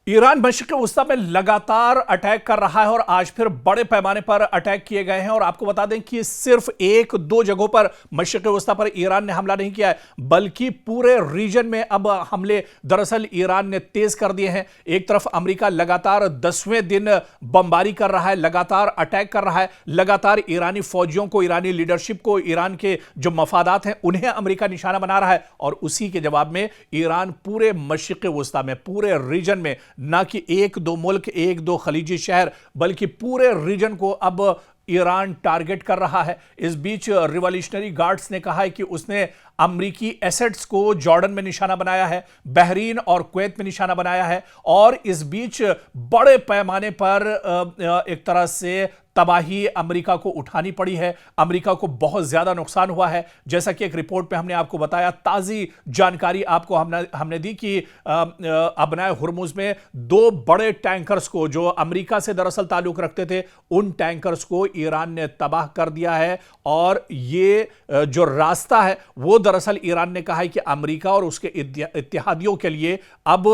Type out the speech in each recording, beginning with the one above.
Iran मशरिक़ वस्ता में लगातार attack कर रहा है और आज फिर बड़े पैमाने पर अटैक किए गए हैं। और आपको बता दें कि सिर्फ एक दो जगहों पर मशरिक़ वस्ता पर ईरान ने हमला नहीं किया है, बल्कि पूरे रीजन में अब हमले दरअसल ईरान ने तेज कर दिए हैं। एक तरफ अमेरिका लगातार 10वें दिन बमबारी कर रहा है, लगातार अटैक कर रहा है, लगातार ईरानी फौजियों को, ईरानी लीडरशिप को, ईरान के जो मफादात हैं उन्हें अमेरिका निशाना बना रहा है। और उसी के जवाब में ईरान पूरे मशरिक़ वस्ता में, पूरे रीजन में, ना कि एक दो मुल्क, एक दो खलीजी शहर, बल्कि पूरे रीजन को अब ईरान टारगेट कर रहा है। इस बीच रिवॉल्यूशनरी गार्ड्स ने कहा है कि उसने अमरीकी एसेट्स को जॉर्डन में निशाना बनाया है, बहरीन और कुवैत में निशाना बनाया है। और इस बीच बड़े पैमाने पर एक तरह से तबाही अमेरिका को उठानी पड़ी है। अमेरिका को बहुत ज्यादा नुकसान हुआ है। जैसा कि एक रिपोर्ट में हमने आपको बताया, ताजी जानकारी आपको हमने दी कि अबनाए हुर्मुज में दो बड़े टैंकर्स को, जो अमेरिका से दरअसल ताल्लुक रखते थे, उन टैंकर्स को ईरान ने तबाह कर दिया है। और ये जो रास्ता है वो दरअसल ईरान ने कहा है कि अमेरिका और उसके इत्तेहादियों के लिए अब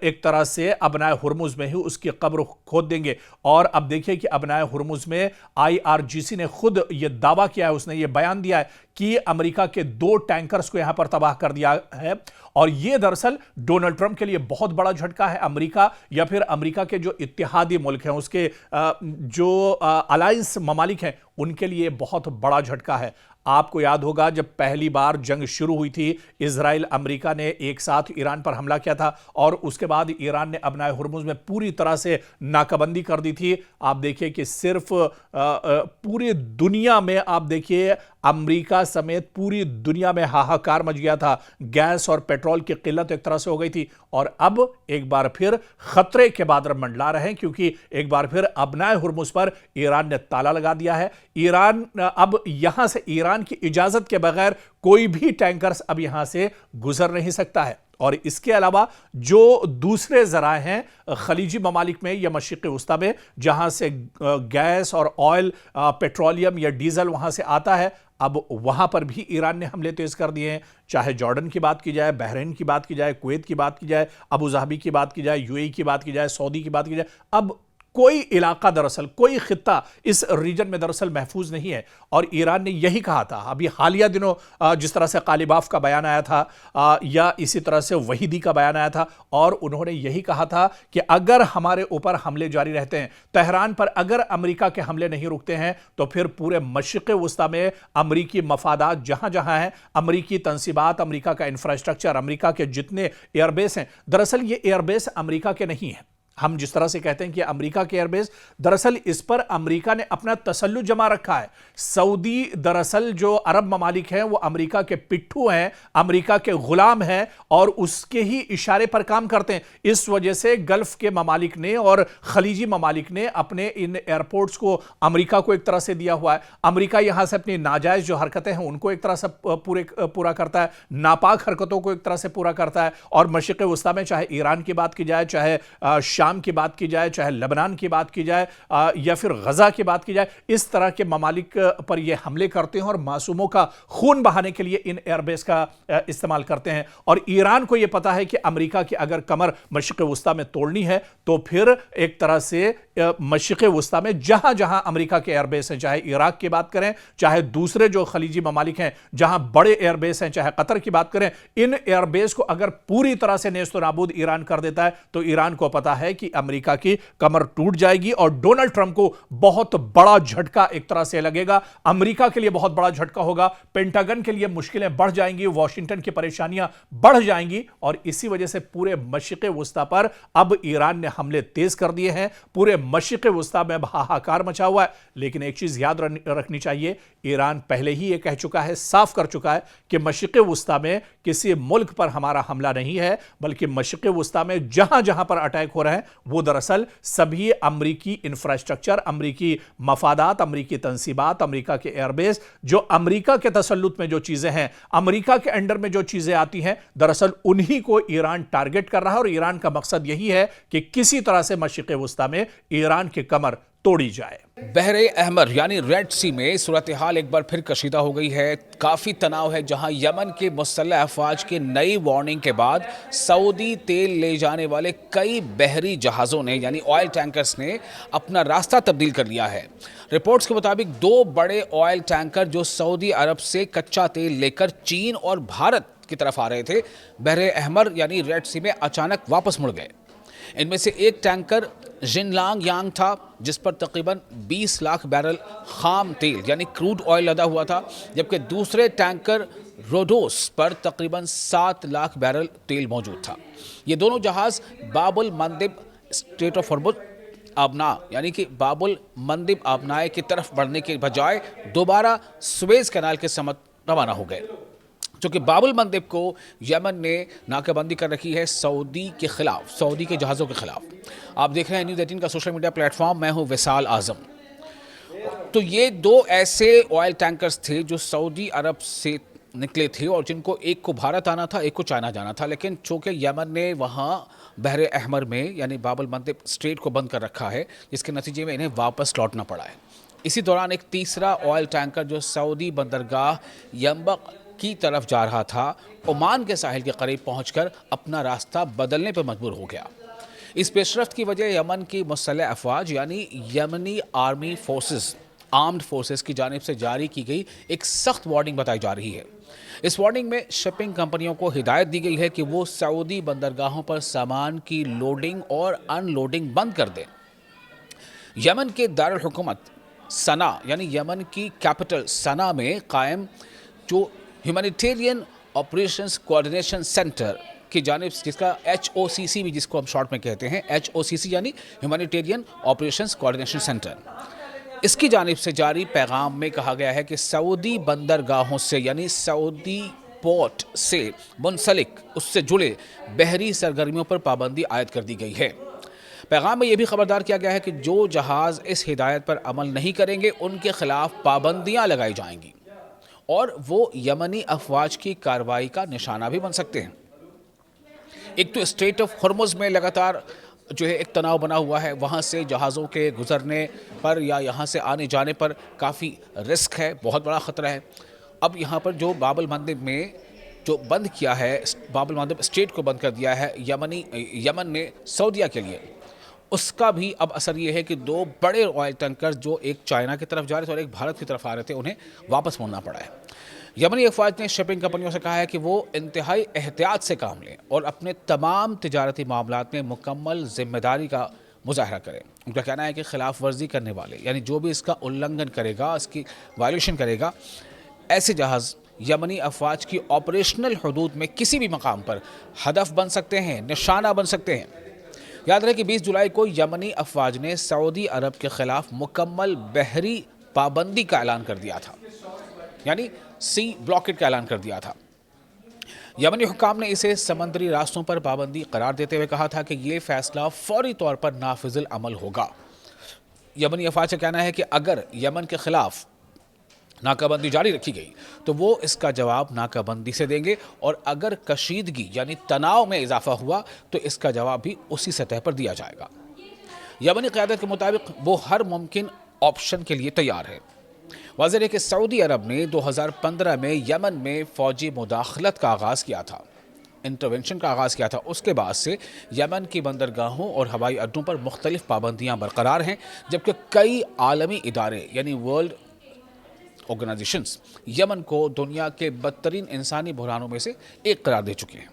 एक तरह से अबनाए हुर्मुज में ही उसकी कब्र खोद देंगे। और अब देखिए कि अबनाए हुर्मुज में आईआरजीसी ने खुद यह दावा किया है, उसने यह बयान दिया है कि अमेरिका के दो टैंकर्स को यहां पर तबाह कर दिया है। और यह दरअसल डोनाल्ड ट्रंप के लिए बहुत बड़ा झटका है। अमेरिका या फिर अमेरिका के जो इत्तेहादी मुल्क हैं, उसके जो अलायंस ममालिक हैं, उनके लिए बहुत बड़ा झटका है। आपको याद होगा जब पहली बार जंग शुरू हुई थी, इजराइल अमेरिका ने एक साथ ईरान पर हमला किया था और उसके बाद ईरान ने अबनाए हुर्मुज में पूरी तरह से नाकाबंदी कर दी थी। आप देखिए कि सिर्फ पूरी दुनिया में, आप देखिए अमेरिका समेत पूरी दुनिया में हाहाकार मच गया था। गैस और पेट्रोल की किल्लत एक तरह से हो गई थी। और अब एक बार फिर खतरे के बादल मंडला रहे हैं, क्योंकि एक बार फिर अबनाए हुर्मुज पर ईरान ने ताला लगा दिया है। ईरान अब यहां से, ईरान की इजाजत के बगैर कोई भी टैंकर्स अब यहां से गुजर नहीं सकता है। और इसके अलावा जो दूसरे जराए हैं खलीजी ममालिक में या मशरिक़ वस्ता में, जहां से गैस और ऑयल, पेट्रोलियम या डीजल वहां से आता है, अब वहां पर भी ईरान ने हमले तेज कर दिए हैं। चाहे जॉर्डन की बात की जाए, बहरीन की बात की जाए, कुवैत की बात की जाए, अबू धाबी की बात की जाए, यूएई की बात की जाए, सऊदी की बात की जाए, अब कोई इलाका दरअसल, कोई खित्ता इस रीजन में दरअसल महफूज नहीं है। और ईरान ने यही कहा था अभी हालिया दिनों, जिस तरह से कालिबाफ का बयान आया था या इसी तरह से वहीदी का बयान आया था, और उन्होंने यही कहा था कि अगर हमारे ऊपर हमले जारी रहते हैं, तेहरान पर अगर अमेरिका के हमले नहीं रुकते हैं, तो फिर पूरे मशरिक़ वस्ता में अमरीकी मफादात जहां जहां हैं, अमरीकी तंसीबात, अमरीका का इंफ्रास्ट्रक्चर, अमरीका के जितने एयरबेस हैं, दरअसल ये एयरबेस अमरीका के नहीं हैं। हम जिस तरह से कहते हैं कि अमेरिका के एयरबेस, दरअसल इस पर अमेरिका ने अपना तसल्लुत जमा रखा है। सऊदी दरअसल जो अरब ममालिक हैं वो अमेरिका के पिट्ठू हैं, अमेरिका के गुलाम हैं और उसके ही इशारे पर काम करते हैं। इस वजह से गल्फ के ममालिक ने और खलीजी ममालिक ने अपने इन एयरपोर्ट्स को अमेरिका को एक तरह से दिया हुआ है। अमेरिका यहां से अपनी नाजायज जो हरकतें हैं उनको एक तरह से पूरा करता है, नापाक हरकतों को एक तरह से पूरा करता है। और मशरिक़ वस्ता में चाहे ईरान की बात की जाए, चाहे शाम की बात की जाए, चाहे लेबनान की बात की जाए या फिर गजा की बात की जाए, इस तरह के ममालिक पर ये हमले करते हैं और मासूमों का खून बहाने के लिए इन एयरबेस का इस्तेमाल करते हैं। और ईरान को यह पता है कि अमेरिका की अगर कमर मशरिक़ वस्ता में तोड़नी है, तो फिर एक तरह से मशरिक़ वस्ता में जहां जहां अमेरिका के एयरबेस हैं, चाहे इराक की बात करें, चाहे दूसरे जो खलीजी ममालिक हैं जहां बड़े एयरबेस हैं, चाहे कतर की बात करें, इन एयरबेस को अगर पूरी तरह से नेस्त नाबूद ईरान कर देता है, तो ईरान को पता है कि अमेरिका की कमर टूट जाएगी और डोनाल्ड ट्रंप को बहुत बड़ा झटका एक तरह से लगेगा। अमेरिका के लिए बहुत बड़ा झटका होगा, पेंटागन के लिए मुश्किलें बढ़ जाएंगी, वॉशिंगटन की परेशानियां बढ़ जाएंगी। और इसी वजह से पूरे मशरिक़ वस्ता पर अब ईरान ने हमले तेज कर दिए हैं। पूरे मशरिक़ वस्ता में हाहाकार मचा हुआ है। लेकिन एक चीज याद रखनी चाहिए, ईरान पहले ही यह कह चुका है, साफ कर चुका है कि मशरिक़ वस्ता में किसी मुल्क पर हमारा हमला नहीं है, बल्कि मशरिक़ वस्ता में जहां जहां पर अटैक हो रहे हैं वो दरअसल सभी अमरीकी इंफ्रास्ट्रक्चर, अमरीकी मफादात, अमरीकी तंसीबात, अमरीका के एयरबेस, जो अमरीका के तसल्लुत में जो चीजें हैं, अमरीका के अंडर में जो चीजें आती हैं, दरअसल उन्हीं को ईरान टारगेट कर रहा है। और ईरान का मकसद यही है कि किसी तरह से मशरिक़ वस्ता में ईरान की कमर तोड़ी जाए। बहरे अहमर यानी रेड सी में सूरत हाल एक बार फिर कशीदा हो गई है। काफ़ी तनाव है, जहां यमन के मुसल्लह अफवाज की नई वार्निंग के बाद सऊदी तेल ले जाने वाले कई बहरी जहाज़ों ने यानी ऑयल टैंकर्स ने अपना रास्ता तब्दील कर लिया है। रिपोर्ट्स के मुताबिक 2 बड़े ऑयल टैंकर जो सऊदी अरब से कच्चा तेल लेकर चीन और भारत की तरफ आ रहे थे, बहरे अहमर यानी रेड सी में अचानक वापस मुड़ गए। इनमें से एक टैंकर जिनलांग यांग था, जिस पर तकरीबन 20 लाख बैरल खाम तेल यानी क्रूड ऑयल लदा हुआ था, जबकि दूसरे टैंकर रोडोस पर तकरीबन 7 लाख बैरल तेल मौजूद था। ये दोनों जहाज़ बाबुल मंदिब स्ट्रेट ऑफ हॉर्मुज़ आबना यानी कि बाबुल मंदिब आबनाए की तरफ बढ़ने के बजाय दोबारा सुएज कैनाल के समत रवाना हो गए, क्योंकि बाबुल मंदिब को यमन ने नाकाबंदी कर रखी है सऊदी के खिलाफ, सऊदी के जहाज़ों के खिलाफ। आप देख रहे हैं न्यूज़ 18 का सोशल मीडिया प्लेटफॉर्म, मैं हूं विशाल आजम। तो ये 2 ऐसे ऑयल टैंकर्स थे जो सऊदी अरब से निकले थे और जिनको एक को भारत आना था, एक को चाइना जाना था, लेकिन चूंकि यमन ने वहाँ बहरे अहमर में यानी बाबुल मंदिब स्ट्रेट को बंद कर रखा है, जिसके नतीजे में इन्हें वापस लौटना पड़ा है। इसी दौरान एक तीसरा ऑयल टैंकर जो सऊदी बंदरगाह यंबक की तरफ जा रहा था, ओमान के साहिल के करीब पहुंचकर अपना रास्ता बदलने पर मजबूर हो गया। इस पेशरफ्त की वजह यमन की मुसल्लह अफवाज यानी यमनी आर्मी फोर्सेस, आर्म्ड फोर्सेस की जानिब से जारी की गई एक सख्त वार्निंग बताई जा रही है। इस वार्निंग में शिपिंग कंपनियों को हिदायत दी गई है कि वो सऊदी बंदरगाहों पर सामान की लोडिंग और अनलोडिंग बंद कर दें। यमन के दारुल हुकूमत सना यानी यमन की कैपिटल सना में कायम जो ह्यूमैनिटेरियन ऑपरेशंस कोऑर्डिनेशन सेंटर की जानिब, जिसका HOCC भी जिसको हम शॉर्ट में कहते हैं, HOCC यानी ह्यूमैनिटेरियन ऑपरेशंस कोऑर्डिनेशन सेंटर, इसकी जानिब से जारी पैगाम में कहा गया है कि सऊदी बंदरगाहों से यानी सऊदी पोर्ट से मुंसलिक उससे जुड़े बहरी सरगर्मियों पर पाबंदी आयद कर दी गई है। पैगाम में यह भी खबरदार किया गया है कि जो जहाज़ इस हिदायत पर अमल नहीं करेंगे उनके खिलाफ पाबंदियां लगाई जाएंगी और वो यमनी अफवाज की कार्रवाई का निशाना भी बन सकते हैं। एक तो स्ट्रेट ऑफ हॉर्मुज़ में लगातार जो है एक तनाव बना हुआ है, वहाँ से जहाज़ों के गुजरने पर या यहाँ से आने जाने पर काफ़ी रिस्क है, बहुत बड़ा ख़तरा है। अब यहाँ पर जो बाबुल मंदिब में जो बंद किया है, बाबुल मंदिब स्ट्रेट को बंद कर दिया है यमन ने सऊदीया के लिए, उसका भी अब असर ये है कि 2 बड़े ऑयल टैंकर जो एक चाइना की तरफ जा रहे थे और एक भारत की तरफ आ रहे थे, उन्हें वापस मुड़ना पड़ा है। यमनी अफवाज ने शिपिंग कंपनियों से कहा है कि वो इंतहाई एहतियात से काम लें और अपने तमाम तिजारती मामलात में मुकम्मल जिम्मेदारी का मुजाहरा करें। उनका कहना है कि खिलाफ वर्जी करने वाले यानी जो भी इसका उल्लंघन करेगा, इसकी वायलेशन करेगा, ऐसे जहाज़ यमनी अफवाज की ऑपरेशनल हदूद में किसी भी मकाम पर हदफ बन सकते हैं, निशाना बन सकते हैं। याद रहे कि 20 जुलाई को यमनी अफवाज ने सऊदी अरब के खिलाफ मुकम्मल बहरी पाबंदी का ऐलान कर दिया था, यानी सी ब्लॉकेट का ऐलान कर दिया था। यमनी हुकाम ने इसे समंदरी रास्तों पर पाबंदी करार देते हुए कहा था कि यह फैसला फौरी तौर पर नाफिजुल अमल होगा। यमनी अफवाज का कहना है कि अगर यमन के खिलाफ नाकाबंदी जारी रखी गई तो वो इसका जवाब नाकाबंदी से देंगे और अगर कशीदगी यानी तनाव में इजाफा हुआ तो इसका जवाब भी उसी सतह पर दिया जाएगा। यमनी क़यादत के मुताबिक वो हर मुमकिन ऑप्शन के लिए तैयार है। वाज़ेह है कि सऊदी अरब ने 2015 में यमन में फ़ौजी मुदाखलत का आगाज़ किया था, इंटरवेंशन का आगाज़ किया था। उसके बाद से यमन की बंदरगाहों और हवाई अड्डों पर मुख्तलिफ पाबंदियाँ बरकरार हैं, जबकि कई आलमी इदारे यानी वर्ल्ड ऑर्गेनाइजेशंस यमन को दुनिया के बदतरीन इंसानी बहरानों में से एक करार दे चुके हैं।